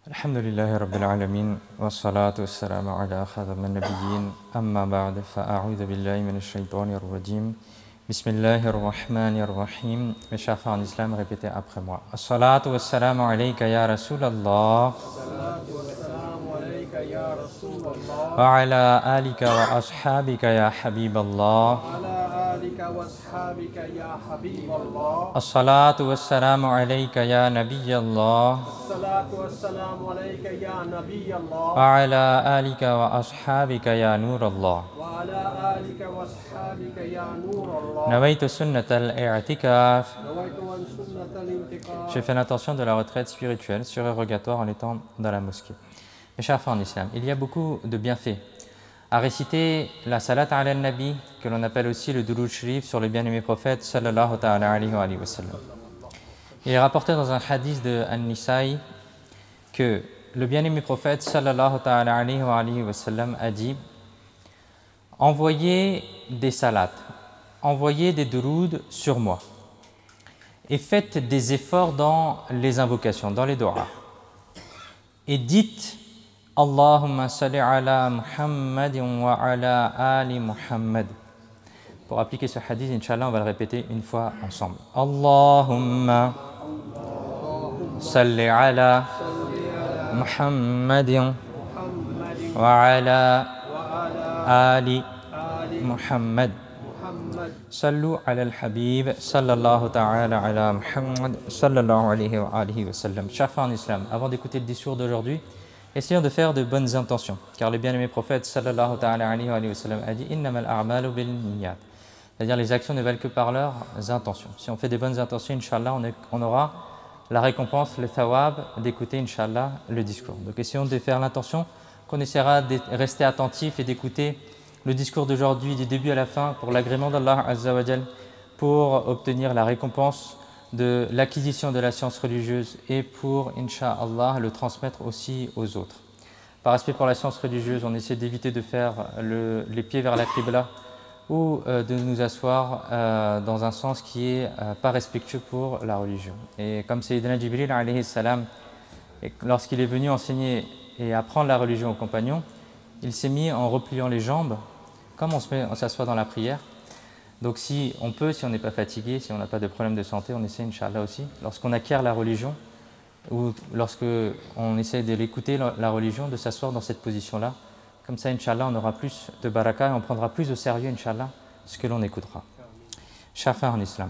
الحمد لله رب العالمين والصلاة والسلام على خاتم النبيين أما بعد فأعوذ بالله من الشيطان الرجيم بسم الله الرحمن الرحيم. Mes chers frères en islam, répétez après moi. As-salatu was-salamu alayka ya Rasulallah wa ala alika wa ashabika ya Habiballah. As-salatu was-salamu alayka ya Nabiyallah wa ala alika wa ashabika ya Nurallah. Nawaitu sunnat al-i'tikaf. J'ai fait l'intention de la retraite spirituelle surérogatoire en étant dans la mosquée. Mes chers frères en islam, il y a beaucoup de bienfaits à réciter la salat ala al-nabi, que l'on appelle aussi le Duroud Sharif sur le bien-aimé prophète sallallahu ta'ala alayhi wa sallam. Il est rapporté dans un hadith de An-Nisa'i que le bien-aimé prophète sallallahu ta'ala alayhi wa sallam a dit: envoyez des salats, envoyez des duroud sur moi et faites des efforts dans les invocations, dans les doigts, et dites Allahumma salli ala Muhammad wa ala ali Muhammad. Pour appliquer ce hadith, Inch'Allah, on va le répéter une fois ensemble. Allahumma salli ala Muhammad wa ala ali Muhammad. Sallu ala al-Habib sallallahu ta'ala ala Muhammad sallallahu alayhi wa sallam. Chers frères en islam, avant d'écouter le discours d'aujourd'hui, essayons de faire de bonnes intentions, car le bien-aimé prophète sallallahu ta'ala alayhi wa sallam a dit innamal a'malu bil niyyat, c'est-à-dire les actions ne valent que par leurs intentions. Si on fait des bonnes intentions, Inch'Allah, on aura la récompense, le thawab d'écouter, Inch'Allah, le discours. Donc essayons de faire l'intention qu'on essaiera de rester attentif et d'écouter le discours d'aujourd'hui du début à la fin pour l'agrément d'Allah Azza wa Jal, pour obtenir la récompense de l'acquisition de la science religieuse et pour, Inch'Allah, le transmettre aussi aux autres. Par respect pour la science religieuse, on essaie d'éviter de faire les pieds vers la Qibla ou de nous asseoir dans un sens qui est pas respectueux pour la religion. Et comme Sayyidina Jibril alayhi salam, lorsqu'il est venu enseigner et apprendre la religion aux compagnons, il s'est mis en repliant les jambes, comme on s'assoit dans la prière. Donc si on peut, si on n'est pas fatigué, si on n'a pas de problème de santé, on essaie, Inch'Allah aussi, lorsqu'on acquiert la religion, ou lorsqu'on essaie de l'écouter, la religion, de s'asseoir dans cette position-là. Comme ça, Inch'Allah, on aura plus de baraka et on prendra plus au sérieux, Inch'Allah, ce que l'on écoutera. Chers frères en islam,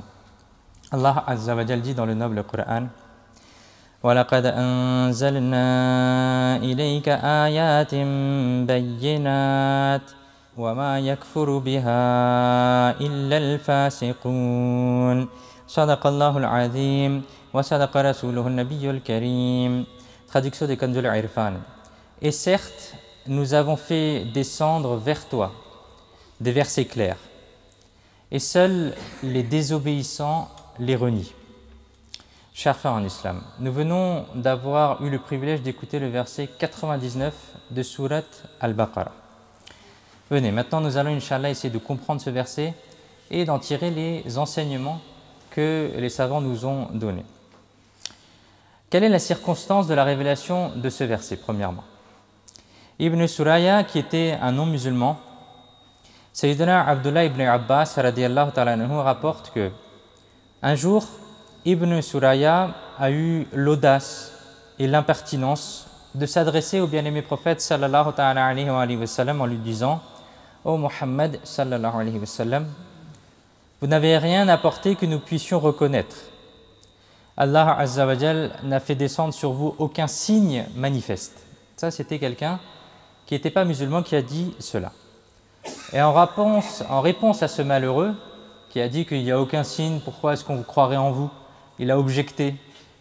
Allah Azza wa Jal dit dans le noble Coran: وَلَقَدْ أَنزَلْنَا إِلَيْكَ آيَاتٍ بَيِّنَاتٍ وَمَا يَكْفُرُ بِهَا إِلَّا الْفَاسِقُونَ صدق الله العظيم وصدق رسوله النبي الكريم. Traduction de Kanzul Irfan. Et certes, nous avons fait descendre vers toi des versets clairs, et seuls les désobéissants les renient. Chers frères en islam, nous venons d'avoir eu le privilège d'écouter le verset 99 de Surat Al-Baqarah. Venez, maintenant nous allons, Inch'Allah, essayer de comprendre ce verset et d'en tirer les enseignements que les savants nous ont donnés. Quelle est la circonstance de la révélation de ce verset, premièrement? Ibn Suraya, qui était un non-musulman, Sayyidina Abdullah ibn Abbas radiyallahu ta'ala anhu rapporte que un jour, Ibn Suraya a eu l'audace et l'impertinence de s'adresser au bien-aimé prophète sallallahu ta'ala alayhi wa sallam en lui disant: ô Muhammad sallallahu alayhi wa sallam, vous n'avez rien apporté que nous puissions reconnaître. Allah Azza wa Jal n'a fait descendre sur vous aucun signe manifeste. Ça, c'était quelqu'un qui n'était pas musulman qui a dit cela. Et en réponse à ce malheureux qui a dit qu'il n'y a aucun signe, pourquoi est-ce qu'on vous croirait en vous, il a objecté,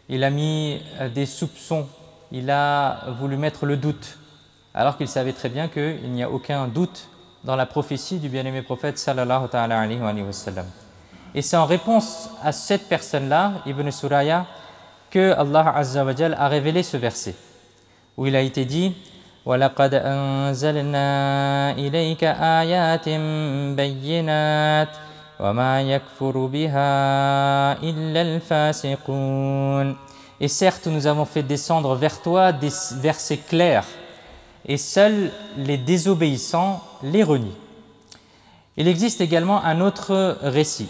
il a mis des soupçons, il a voulu mettre le doute, alors qu'il savait très bien qu'il n'y a aucun doute dans la prophétie du bien-aimé prophète sallallahu ta'ala alayhi wa sallam. Et c'est en réponse à cette personne-là, Ibn Suraya, que Allah Azza wa Jal a révélé ce verset, où il a été dit: وَلَقَدْ أَنزَلْنَا إِلَيْكَ آيَاتٍ بَيِّنَاتٍ وَمَا يَكْفُرُ بِهَا إِلَّا الْفَاسِقُونَ. Et certes, nous avons fait descendre vers toi des versets clairs, et seuls les désobéissants les renient. Il existe également un autre récit,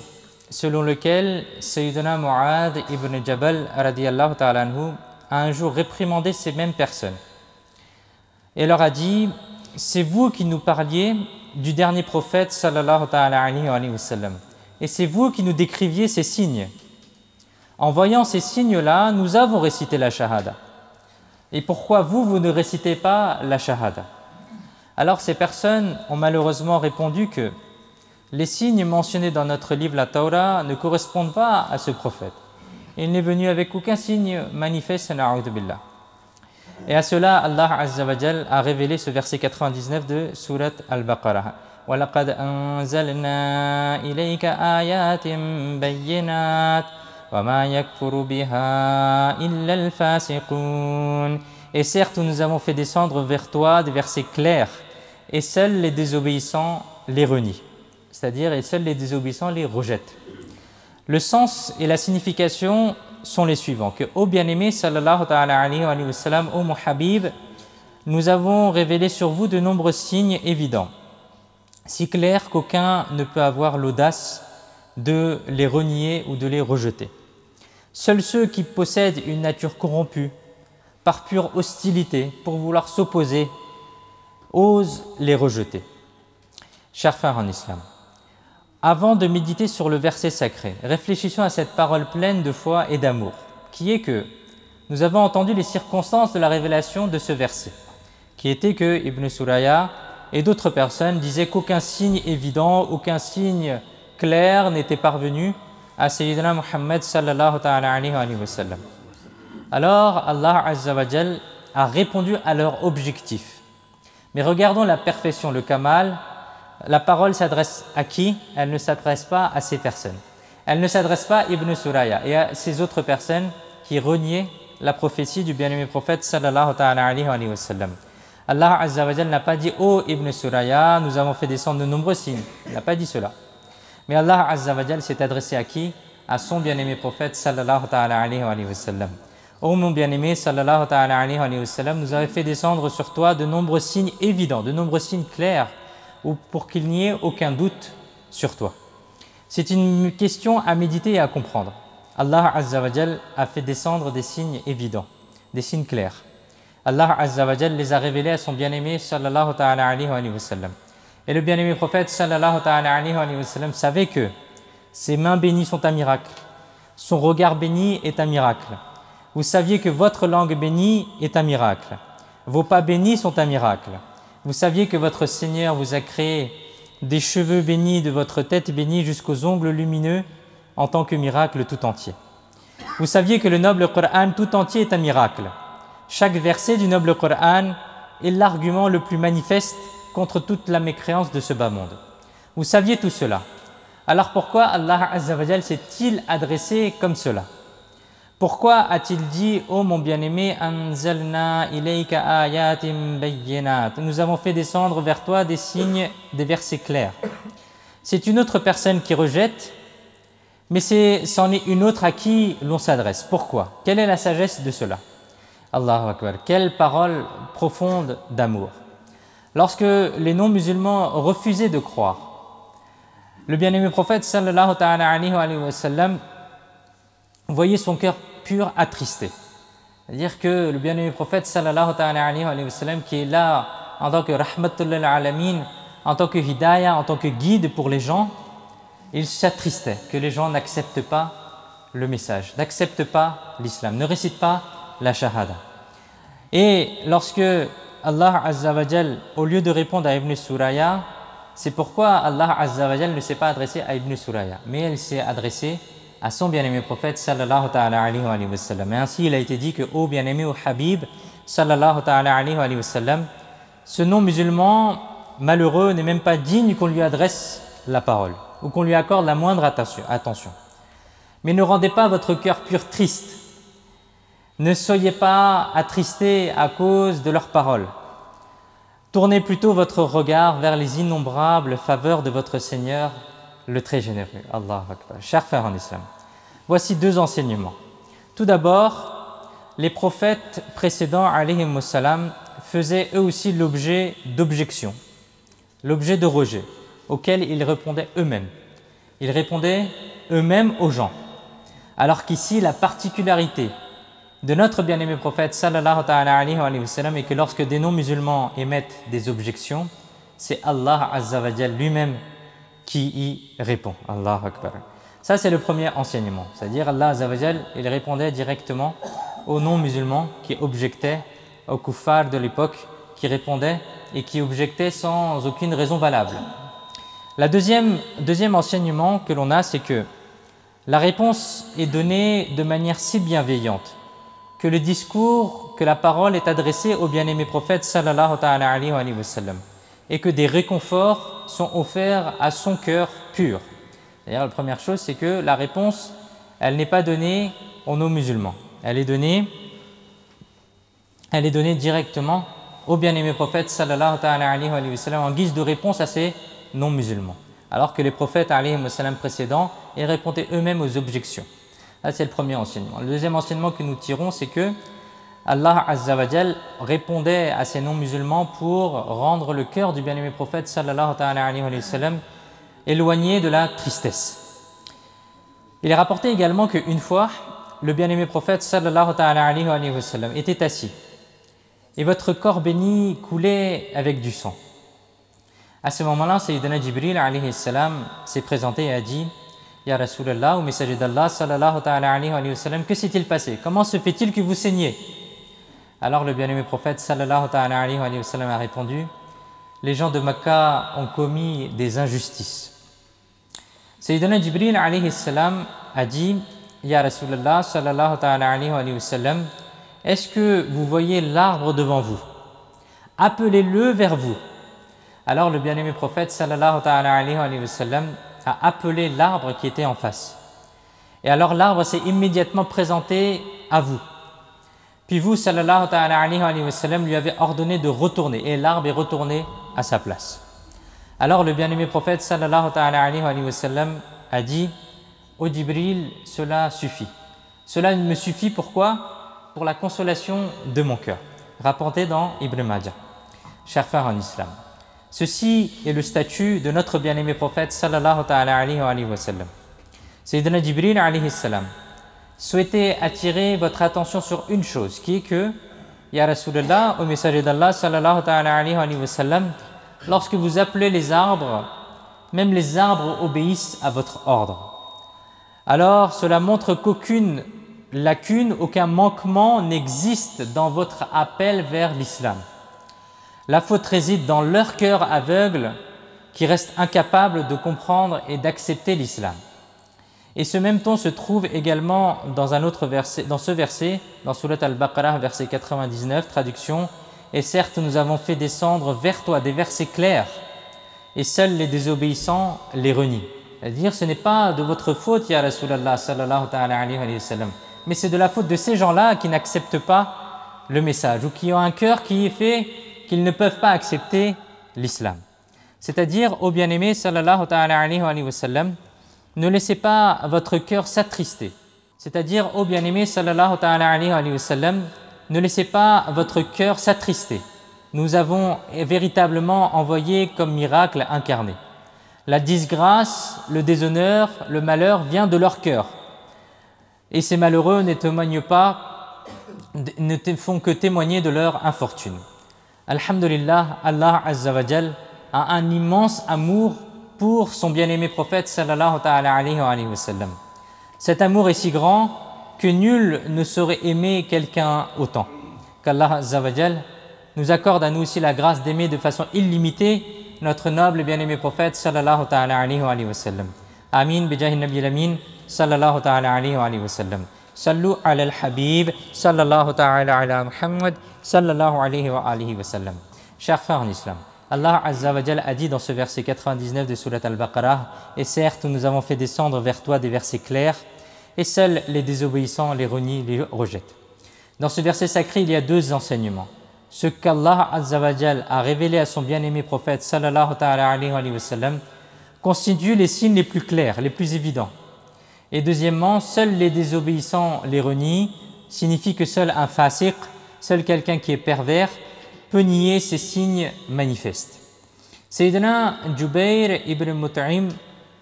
selon lequel Sayyidina Mu'adh ibn Jabal radiyallahu ta'ala anhu a un jour réprimandé ces mêmes personnes et leur a dit: c'est vous qui nous parliez du dernier prophète sallallahu ta'ala alayhi wa sallam, et c'est vous qui nous décriviez ces signes. En voyant ces signes-là, nous avons récité la shahada. Et pourquoi vous ne récitez pas la shahada? Alors ces personnes ont malheureusement répondu que les signes mentionnés dans notre livre, la Torah, ne correspondent pas à ce prophète. Il n'est venu avec aucun signe manifeste, na'udhu billah. Et à cela, Allah Azza wa Jal a révélé ce verset 99 de Surat Al-Baqarah. وَلَقَدْ أَنزَلْنَا إِلَيْكَ آيَاتٍ بَيِّنَاتٍ وَمَا يَكْفُرُ بِهَا إِلَّا الْفَاسِقُونَ. Et certes, nous avons fait descendre vers toi des versets clairs, et seuls les désobéissants les renient. C'est-à-dire, et seuls les désobéissants les rejettent. Le sens et la signification sont les suivants: que, ô bien-aimé, sallallahu ta'ala alayhi wa sallam, ô mon habib, nous avons révélé sur vous de nombreux signes évidents, si clairs qu'aucun ne peut avoir l'audace de les renier ou de les rejeter. Seuls ceux qui possèdent une nature corrompue, par pure hostilité, pour vouloir s'opposer, osent les rejeter. Chers frères en islam, avant de méditer sur le verset sacré, réfléchissons à cette parole pleine de foi et d'amour, qui est que nous avons entendu les circonstances de la révélation de ce verset, qui était que Ibn Suraya et d'autres personnes disaient qu'aucun signe évident, aucun signe clair n'était parvenu à Sayyidina Muhammad sallallahu ta'ala alayhi wa sallam. Alors Allah Azza wa Jal a répondu à leur objectif. Mais regardons la perfection, le kamal. La parole s'adresse à qui? Elle ne s'adresse pas à ces personnes. Elle ne s'adresse pas à Ibn Suraya et à ces autres personnes qui reniaient la prophétie du bien-aimé prophète sallallahu ta'ala alayhi wa sallam. Allah Azza wa Jal n'a pas dit: ô Ibn Suraya, nous avons fait descendre de nombreux signes. Il n'a pas dit cela. Mais Allah Azza wa Jal s'est adressé à qui? À son bien-aimé prophète sallallahu ta'ala alayhi wa sallam. Ô mon bien-aimé sallallahu ta'ala alayhi wa sallam, nous avons fait descendre sur toi de nombreux signes évidents, de nombreux signes clairs, ou pour qu'il n'y ait aucun doute sur toi. C'est une question à méditer et à comprendre. Allah Azza wa Jal a fait descendre des signes évidents, des signes clairs. Allah Azza wa Jal les a révélés à son bien-aimé sallallahu ta'ala alayhi wa sallam. Et le bien-aimé prophète sallallahu ta'ala alayhi wa sallam savait que ses mains bénies sont un miracle, son regard béni est un miracle. Vous saviez que votre langue bénie est un miracle, vos pas bénis sont un miracle. Vous saviez que votre Seigneur vous a créé des cheveux bénis de votre tête bénie jusqu'aux ongles lumineux en tant que miracle tout entier. Vous saviez que le noble Coran tout entier est un miracle. Chaque verset du noble Coran est l'argument le plus manifeste contre toute la mécréance de ce bas monde. Vous saviez tout cela. Alors pourquoi Allah Azza wa Jal s'est-il adressé comme cela? Pourquoi a-t-il dit: ô mon bien-aimé, anzalna ilayka ayatim bayyinat, nous avons fait descendre vers toi des signes, des versets clairs? C'est une autre personne qui rejette, mais c'en est une autre à qui l'on s'adresse. Pourquoi? Quelle est la sagesse de cela? Allahu Akbar, quelle parole profonde d'amour. Lorsque les non-musulmans refusaient de croire, le bien-aimé prophète sallallahu ta'ala alayhi wa sallam voyait son cœur pur attristé. C'est-à-dire que le bien-aimé prophète sallallahu ta'ala alayhi wa sallam, qui est là en tant que rahmatul lil alamin, en tant que hidayah, en tant que guide pour les gens, il s'attristait que les gens n'acceptent pas le message, n'acceptent pas l'islam, ne récitent pas la shahada. Et lorsque Allah Azza wa Jal, au lieu de répondre à Ibn Suraya, c'est pourquoi Allah Azza wa Jal ne s'est pas adressé à Ibn Suraya, mais elle s'est adressée à son bien-aimé prophète sallallahu ta'ala alayhi wa sallam. Et ainsi il a été dit que, ô bien-aimé, ô Habib sallallahu ta'ala alayhi wa sallam, ce non-musulman malheureux n'est même pas digne qu'on lui adresse la parole ou qu'on lui accorde la moindre attention. Mais ne rendez pas votre cœur pur triste. Ne soyez pas attristés à cause de leurs paroles. Tournez plutôt votre regard vers les innombrables faveurs de votre Seigneur, le très généreux. Allahu Akbar. Chers frères en islam, voici deux enseignements. Tout d'abord, les prophètes précédents, alayhimu salam, faisaient eux aussi l'objet d'objections, l'objet de rejet, auxquels ils répondaient eux-mêmes. Ils répondaient eux-mêmes aux gens. Alors qu'ici, la particularité de notre bien-aimé prophète sallallahu alayhi wa sallam est que lorsque des non-musulmans émettent des objections, c'est Allah azza wa jal lui-même qui y répond. Allahu Akbar. Ça, c'est le premier enseignement. C'est-à-dire, Allah azza wa jal, il répondait directement aux non-musulmans qui objectaient, aux kuffars de l'époque qui répondaient et qui objectaient sans aucune raison valable. Le deuxième enseignement que l'on a, c'est que la réponse est donnée de manière si bienveillante que le discours, que la parole est adressée au bien-aimé prophète sallallahu alayhi wa sallam et que des réconforts sont offerts à son cœur pur. D'ailleurs, la première chose, c'est que la réponse, elle n'est pas donnée aux non-musulmans. Elle est donnée directement au bien-aimé prophète sallallahu alayhi wa sallam en guise de réponse à ces non-musulmans. Alors que les prophètes alayhi wa sallam précédents y répondaient eux-mêmes aux objections. Là, c'est le premier enseignement. Le deuxième enseignement que nous tirons, c'est que Allah azza wa jal répondait à ces non-musulmans pour rendre le cœur du bien-aimé prophète sallallahu alayhi wa sallam éloigné de la tristesse. Il est rapporté également qu'une fois, le bien-aimé prophète sallallahu alayhi wa sallam était assis et votre corps béni coulait avec du sang. À ce moment-là, Sayyidina Jibril alayhi salam s'est présenté et a dit: Ya Rasulallah, au messager d'Allah sallallahu alayhi wa sallam, que s'est-il passé? Comment se fait-il que vous saignez? Alors le bien-aimé prophète sallallahu alayhi wa sallam a répondu: les gens de Makkah ont commis des injustices. Sayyidina Jibril alayhi salam a dit: Ya Rasulallah sallallahu alayhi wa sallam, est-ce que vous voyez l'arbre devant vous? Appelez-le vers vous. Alors le bien-aimé prophète sallallahu alayhi wa sallam a appelé l'arbre qui était en face. Et alors l'arbre s'est immédiatement présenté à vous. Puis vous, sallallahu alayhi wa sallam, lui avez ordonné de retourner et l'arbre est retourné à sa place. Alors le bien-aimé prophète sallallahu alayhi wa sallam a dit: ô Jibril, cela suffit. Cela me suffit, pourquoi? Pour la consolation de mon cœur. Rapporté dans Ibn Majah. Chers frères en islam, ceci est le statut de notre bien-aimé prophète sallallahu alayhi wa sallam. Sayyidina Jibril alayhi salam souhaitait attirer votre attention sur une chose, qui est que, Ya Rasulallah, au messager d'Allah sallallahu alayhi wa sallam, lorsque vous appelez les arbres, même les arbres obéissent à votre ordre. Alors cela montre qu'aucune lacune, aucun manquement n'existe dans votre appel vers l'islam. La faute réside dans leur cœur aveugle qui reste incapable de comprendre et d'accepter l'islam. Et ce même ton se trouve également dans un autre verset, dans ce verset, dans Surat Al-Baqarah, verset 99, traduction: et certes, nous avons fait descendre vers toi des versets clairs, et seuls les désobéissants les renient. C'est-à-dire, ce n'est pas de votre faute, ya Rasulallah sallallahu alayhi wa sallam, mais c'est de la faute de ces gens-là qui n'acceptent pas le message ou qui ont un cœur qui est fait qu'ils ne peuvent pas accepter l'islam. C'est-à-dire, ô bien-aimé sallallahu alayhi wa sallam, ne laissez pas votre cœur s'attrister. C'est-à-dire, ô bien-aimé sallallahu alayhi wa sallam, ne laissez pas votre cœur s'attrister. Nous avons véritablement envoyé comme miracle incarné. La disgrâce, le déshonneur, le malheur vient de leur cœur. Et ces malheureux ne font que témoigner de leur infortune. Alhamdulillah, Allah Azza wa Jal a un immense amour pour son bien-aimé prophète sallallahu alayhi wa sallam. Cet amour est si grand que nul ne saurait aimer quelqu'un autant. Qu'Allah Azza wa Jal nous accorde à nous aussi la grâce d'aimer de façon illimitée notre noble et bien-aimé prophète sallallahu alayhi wa sallam. Amin bijahi nabi al-amin sallallahu alayhi wa sallam. Sallu ala al-habib sallallahu ala Muhammad sallallahu alayhi wa sallam. Chers frères en islam, Allah Azza wa Jal a dit dans ce verset 99 de Surat Al-Baqarah: et certes, nous avons fait descendre vers toi des versets clairs, et seuls les désobéissants les renient, les rejettent. Dans ce verset sacré, il y a deux enseignements. Ce qu'Allah Azza wa Jal a révélé à son bien-aimé prophète sallallahu alayhi wa sallam constitue les signes les plus clairs, les plus évidents. Et deuxièmement, seuls les désobéissants les renient, signifie que seul un fasiq, seul quelqu'un qui est pervers, peut nier ces signes manifestes. Sayyidina Jubayr ibn Mut'im,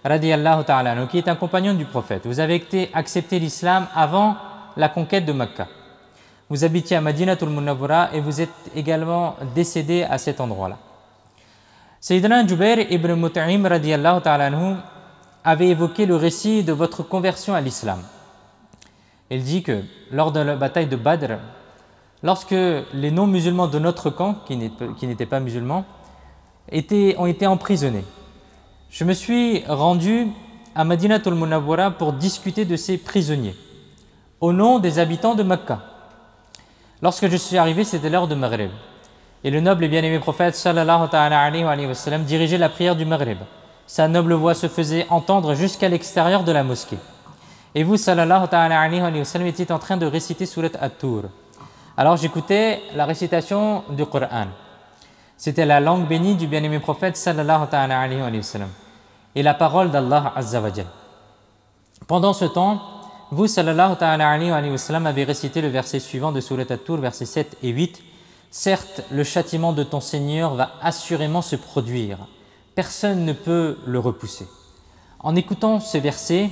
radiyallahu ta'ala anhu, qui est un compagnon du prophète, vous avez accepté l'islam avant la conquête de Mecca. Vous habitiez à Madinatul Munawwara et vous êtes également décédé à cet endroit-là. Sayyidina Jubayr ibn Mut'im, radiyallahu ta'ala anhu, avait évoqué le récit de votre conversion à l'islam. Il dit que lors de la bataille de Badr, lorsque les non-musulmans de notre camp, qui n'étaient pas musulmans, ont été emprisonnés, je me suis rendu à Madinatul Munawwara pour discuter de ces prisonniers au nom des habitants de Mecca. Lorsque je suis arrivé, c'était l'heure de Maghrib. Et le noble et bien-aimé prophète sallallahu alayhi wa sallam dirigeait la prière du Maghrib. Sa noble voix se faisait entendre jusqu'à l'extérieur de la mosquée. Et vous, sallallahu alayhi wa sallam, étiez en train de réciter Surat At-Tur. Alors j'écoutais la récitation du Coran. C'était la langue bénie du bien-aimé prophète sallallahu alayhi wa sallam et la parole d'Allah azza wa jal. Pendant ce temps, vous, sallallahu alayhi wa sallam, avez récité le verset suivant de Surat At-Tur, versets 7 et 8. Certes, le châtiment de ton Seigneur va assurément se produire. Personne ne peut le repousser. En écoutant ce verset,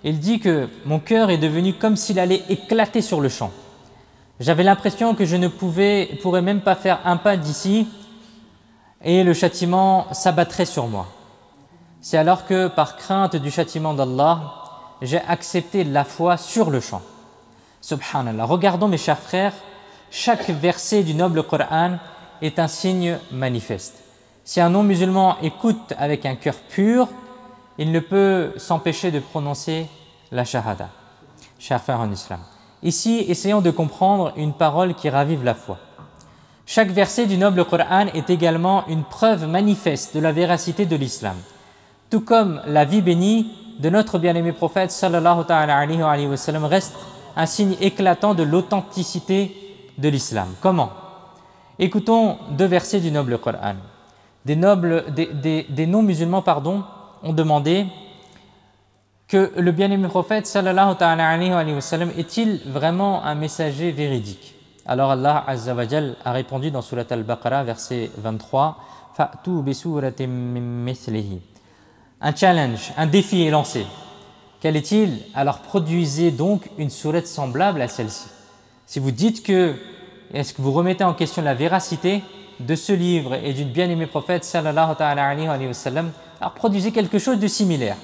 il dit que mon cœur est devenu comme s'il allait éclater sur le champ. J'avais l'impression que je ne pourrais même pas faire un pas d'ici et le châtiment s'abattrait sur moi. C'est alors que, par crainte du châtiment d'Allah, j'ai accepté la foi sur le champ. Subhanallah. Regardons mes chers frères, chaque verset du noble Coran est un signe manifeste. Si un non-musulman écoute avec un cœur pur, il ne peut s'empêcher de prononcer la shahada. Chers frères en islam. Ici, essayons de comprendre une parole qui ravive la foi. Chaque verset du noble Coran est également une preuve manifeste de la véracité de l'islam. Tout comme la vie bénie de notre bien-aimé prophète sallallahu alayhi wa sallam reste un signe éclatant de l'authenticité de l'islam. Comment? Écoutons deux versets du noble Coran. Des non-musulmans ont demandé que le bien-aimé prophète sallallahu alayhi wa sallam est-il vraiment un messager véridique? Alors Allah azza wa jal a répondu dans Surat Al-Baqarah, verset 23, Fa'tu bi suratin min mithlihi. Un challenge, un défi est lancé. Quel est-il? Alors produisez donc une sourate semblable à celle-ci. Si vous dites que, est-ce que vous remettez en question la véracité de ce livre et du bien-aimé prophète sallallahu alayhi wa sallam, alors produisez quelque chose de similaire.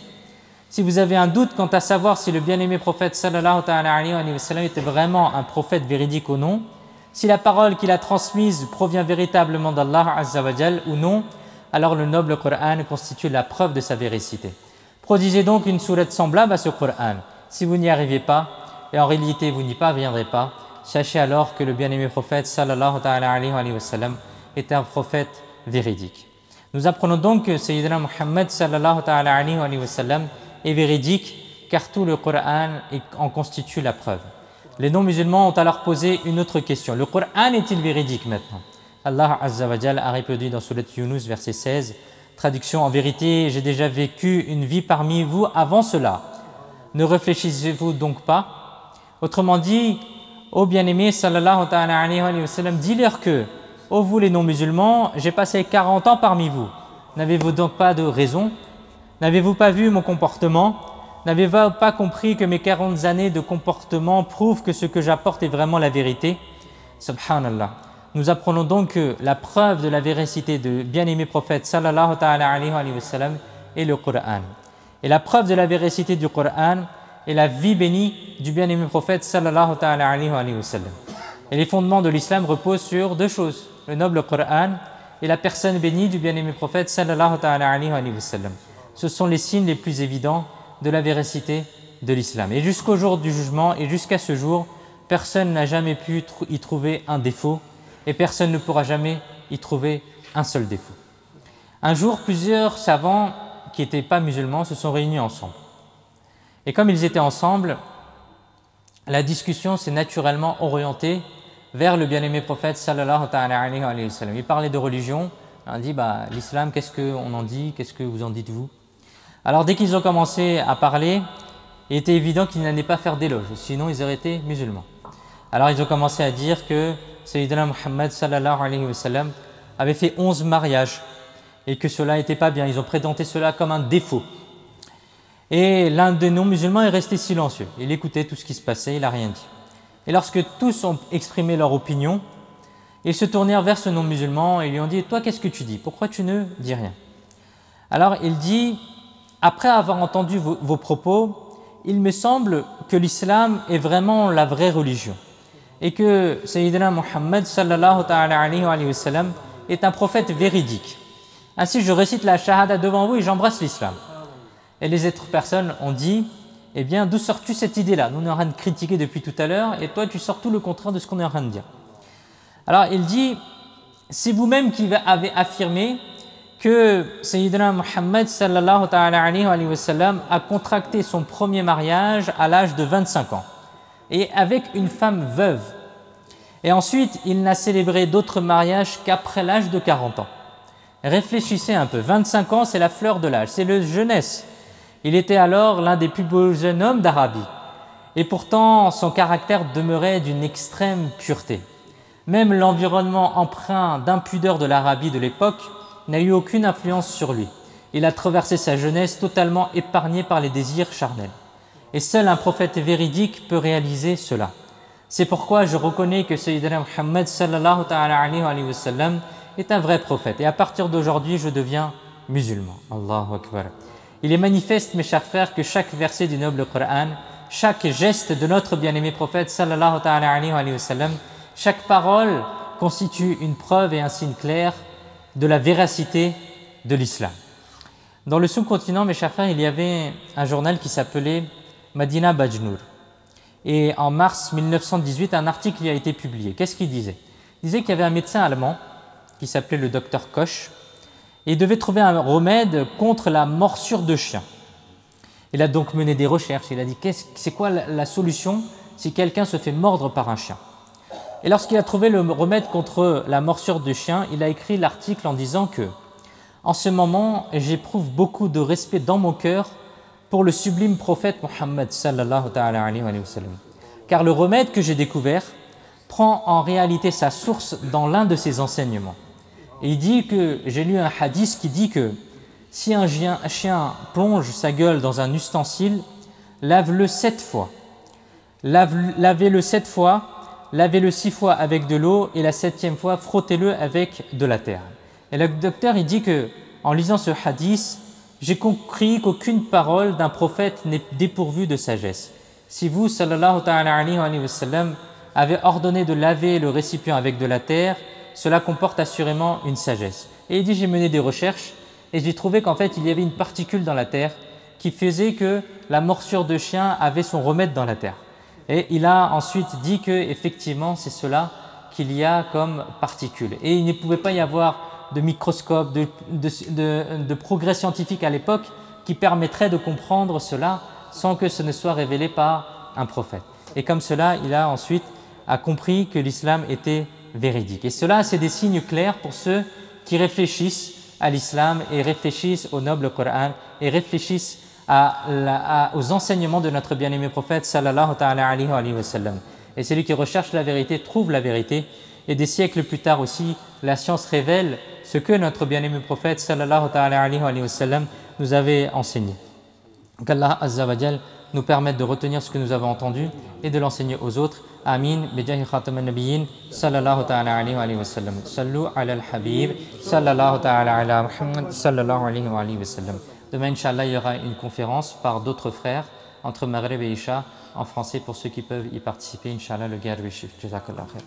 Si vous avez un doute quant à savoir si le bien-aimé prophète sallallahu alayhi wa sallam était vraiment un prophète véridique ou non, si la parole qu'il a transmise provient véritablement d'Allah azza wa jal ou non, alors le noble Coran constitue la preuve de sa véracité. Produisez donc une sourate semblable à ce Coran. Si vous n'y arrivez pas, et en réalité vous n'y parviendrez pas, sachez alors que le bien-aimé prophète sallallahu alayhi wa sallam est un prophète véridique. Nous apprenons donc que Sayyidina Muhammad sallallahu alayhi wa sallam est véridique car tout le Coran en constitue la preuve. Les non-musulmans ont alors posé une autre question. Le Coran est-il véridique maintenant? Allah azza wa jal a répondu dans Surat Yunus, verset 16, traduction: en vérité, j'ai déjà vécu une vie parmi vous avant cela. Ne réfléchissez-vous donc pas? Autrement dit, ô bien-aimé sallallahu alayhi wa sallam, dis-leur que, ô vous les non-musulmans, j'ai passé 40 ans parmi vous. N'avez-vous donc pas de raison? N'avez-vous pas vu mon comportement? N'avez-vous pas compris que mes 40 années de comportement prouvent que ce que j'apporte est vraiment la vérité? Subhanallah. Nous apprenons donc que la preuve de la véracité de bien-aimé prophète sallallahu alayhi wa sallam est le Coran. Et la preuve de la véracité du Coran est la vie bénie du bien-aimé prophète sallallahu alayhi wa sallam. Et les fondements de l'islam reposent sur deux choses, le noble Coran et la personne bénie du bien-aimé prophète sallallahu alayhi wa sallam. Ce sont les signes les plus évidents de la véracité de l'islam. Et jusqu'au jour du jugement et jusqu'à ce jour, personne n'a jamais pu y trouver un défaut et personne ne pourra jamais y trouver un seul défaut. Un jour, plusieurs savants qui n'étaient pas musulmans se sont réunis ensemble. Et comme ils étaient ensemble, la discussion s'est naturellement orientée vers le bien-aimé prophète sallallahu alayhi wa sallam. Ils parlaient de religion, on dit l'islam, qu'est-ce qu'on en dit, qu'est-ce que vous en dites-vous? Alors dès qu'ils ont commencé à parler, il était évident qu'ils n'allaient pas faire d'éloges, sinon ils auraient été musulmans. Alors ils ont commencé à dire que Sayyidina Muhammad sallallahu alayhi wa sallam avait fait 11 mariages et que cela n'était pas bien. Ils ont présenté cela comme un défaut. Et l'un des non-musulmans est resté silencieux. Il écoutait tout ce qui se passait, il n'a rien dit. Et lorsque tous ont exprimé leur opinion, ils se tournèrent vers ce non-musulman et lui ont dit « Toi, qu'est-ce que tu dis? Pourquoi tu ne dis rien ?» Alors il dit « Après avoir entendu vos propos, il me semble que l'islam est vraiment la vraie religion et que Sayyidina Muhammad sallallahu ta'ala alayhi wa sallam est un prophète véridique. Ainsi, je récite la shahada devant vous et j'embrasse l'islam. » Et les autres personnes ont dit « Eh bien, d'où sors-tu cette idée-là? Nous, on est en train de critiquer depuis tout à l'heure et toi, tu sors tout le contraire de ce qu'on est en train de dire. » Alors, il dit « C'est vous-même qui avez affirmé que Sayyidina Muhammad sallallahu ta'ala alayhi wa sallam a contracté son premier mariage à l'âge de 25 ans et avec une femme veuve. Et ensuite, il n'a célébré d'autres mariages qu'après l'âge de 40 ans. Réfléchissez un peu, 25 ans, c'est la fleur de l'âge, c'est la jeunesse. Il était alors l'un des plus beaux jeunes hommes d'Arabie. Et pourtant, son caractère demeurait d'une extrême pureté. Même l'environnement empreint d'impudeur de l'Arabie de l'époque n'a eu aucune influence sur lui. Il a traversé sa jeunesse totalement épargné par les désirs charnels. Et seul un prophète véridique peut réaliser cela. C'est pourquoi je reconnais que Sayyidina Muhammad sallallahu ta'ala alayhi wa sallam est un vrai prophète. Et à partir d'aujourd'hui, je deviens musulman. Allahu Akbar. Il est manifeste, mes chers frères, que chaque verset du noble Coran, chaque geste de notre bien-aimé prophète sallallahu ta'ala alayhi wa sallam, chaque parole constitue une preuve et un signe clair de la véracité de l'islam. Dans le sous-continent, mes chers frères, il y avait un journal qui s'appelait Madina Bajnour. Et en mars 1918, un article y a été publié. Qu'est-ce qu'il disait? Il disait qu'il y avait un médecin allemand qui s'appelait le docteur Koch et il devait trouver un remède contre la morsure de chien. Il a donc mené des recherches. Il a dit c'est quoi la solution si quelqu'un se fait mordre par un chien? Et lorsqu'il a trouvé le remède contre la morsure de chien, il a écrit l'article en disant que en ce moment, j'éprouve beaucoup de respect dans mon cœur pour le sublime prophète Muhammad sallallahu ta'ala alayhi wa sallam. Car le remède que j'ai découvert prend en réalité sa source dans l'un de ses enseignements. Et il dit que j'ai lu un hadith qui dit que si un chien plonge sa gueule dans un ustensile, lave-le 7 fois. Lavez-le 7 fois, lavez-le 6 fois avec de l'eau et la 7e fois, frottez-le avec de la terre. Et le docteur, il dit que, en lisant ce hadith, j'ai compris qu'aucune parole d'un prophète n'est dépourvue de sagesse. Si vous, sallallahu ta'ala alayhi wa sallam, avez ordonné de laver le récipient avec de la terre, cela comporte assurément une sagesse. Et il dit, j'ai mené des recherches et j'ai trouvé qu'en fait, il y avait une particule dans la terre qui faisait que la morsure de chien avait son remède dans la terre. Et il a ensuite dit qu'effectivement, c'est cela qu'il y a comme particule. Et il ne pouvait pas y avoir de microscope, de progrès scientifique à l'époque qui permettrait de comprendre cela sans que ce ne soit révélé par un prophète. Et comme cela, il a ensuite compris que l'islam était véridique. Et cela, c'est des signes clairs pour ceux qui réfléchissent à l'islam et réfléchissent au noble Coran et réfléchissent aux enseignements de notre bien-aimé prophète sallallahu ta'ala alayhi wa sallam. Et celui qui recherche la vérité trouve la vérité. Et des siècles plus tard aussi, la science révèle ce que notre bien-aimé prophète sallallahu ta'ala alayhi wa sallam nous avait enseigné. Qu'Allah Azza wa Jal nous permette de retenir ce que nous avons entendu et de l'enseigner aux autres. Amin. Bijahi khatam an-nabiyyin sallallahu ta'ala alayhi wa sallam. Sallu ala al-habib sallallahu ta'ala ala Muhammad sallallahu alayhi wa sallam. Demain, Inch'Allah, il y aura une conférence par d'autres frères entre Maghreb et Isha en français pour ceux qui peuvent y participer. Inch'Allah, le guerre Jazakallah khair.